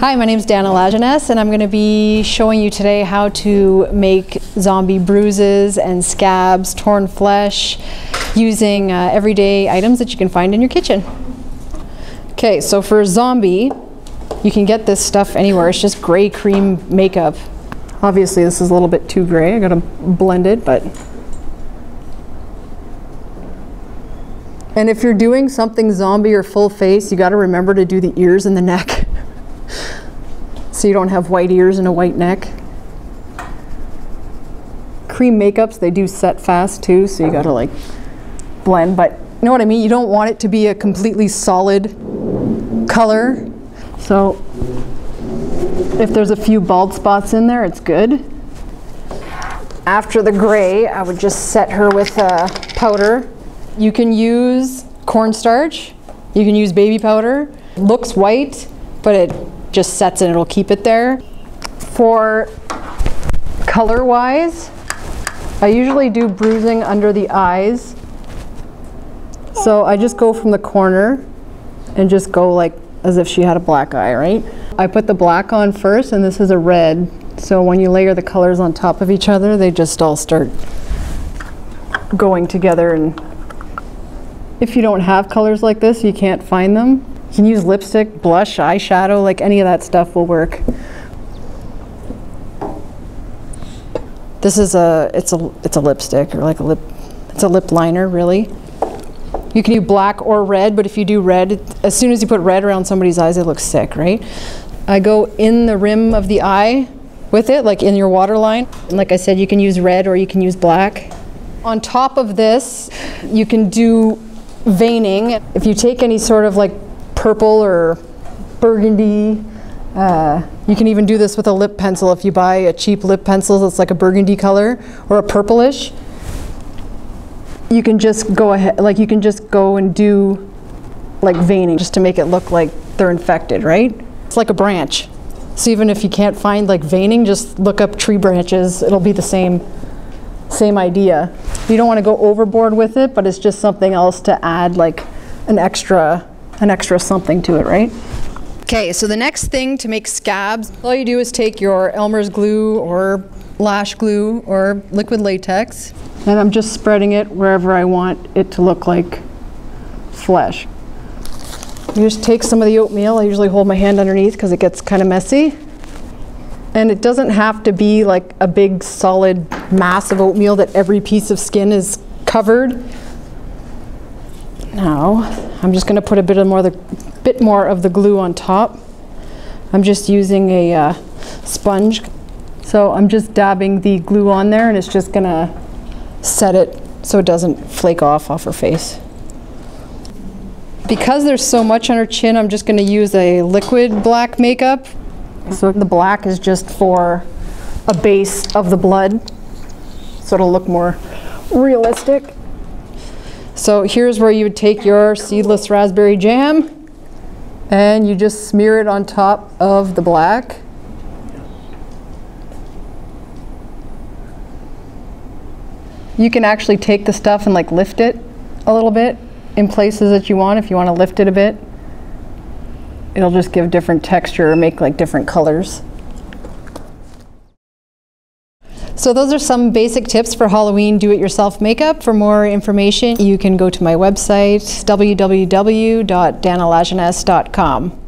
Hi, my name is Lajeunesse, and I'm going to be showing you today how to make zombie bruises and scabs, torn flesh, using everyday items that you can find in your kitchen. Okay, so for zombie, you can get this stuff anywhere. It's just gray cream makeup. Obviously this is a little bit too gray. I gotta blend it, but... And if you're doing something zombie or full face, you gotta remember to do the ears and the neck. So you don't have white ears and a white neck. Cream makeups, they do set fast too, so you gotta like blend, but you know what I mean? You don't want it to be a completely solid color. So if there's a few bald spots in there, it's good. After the gray, I would just set her with powder. You can use cornstarch, you can use baby powder. It looks white, but it just sets and it'll keep it there. For color-wise, I usually do bruising under the eyes. So I just go from the corner and just go like as if she had a black eye, right? I put the black on first, and this is a red. So when you layer the colors on top of each other, they just all start going together. And if you don't have colors like this, you can't find them. You can use lipstick, blush, eyeshadow, like any of that stuff will work. This is it's a lipstick, or like it's a lip liner, really. You can do black or red, but if you do red, as soon as you put red around somebody's eyes, it looks sick, right? I go in the rim of the eye with it, like in your waterline. And like I said, you can use red or you can use black. On top of this, you can do veining. If you take any sort of like purple or burgundy, you can even do this with a lip pencil. If you buy a cheap lip pencil that's like a burgundy color or a purplish, you can just go ahead, like you can just go and do like veining just to make it look like they're infected, right? It's like a branch. So even if you can't find like veining, just look up tree branches. It'll be the same idea. You don't want to go overboard with it, but it's just something else to add like an extra something to it, right? Okay, so the next thing to make scabs, all you do is take your Elmer's glue or lash glue or liquid latex, and I'm just spreading it wherever I want it to look like flesh. You just take some of the oatmeal. I usually hold my hand underneath because it gets kind of messy. And it doesn't have to be like a big solid mass of oatmeal that every piece of skin is covered. Now, I'm just going to put a bit more of the glue on top. I'm just using a sponge. So I'm just dabbing the glue on there, and it's just going to set it so it doesn't flake off her face. Because there's so much on her chin, I'm just going to use a liquid black makeup. So the black is just for a base of the blood, so it'll look more realistic. So here's where you would take your seedless raspberry jam and you just smear it on top of the black. You can actually take the stuff and like lift it a little bit in places that you want. If you want to lift it a bit, it'll just give different texture or make like different colors. So those are some basic tips for Halloween do-it-yourself makeup. For more information, you can go to my website, www.lajeunesse.com.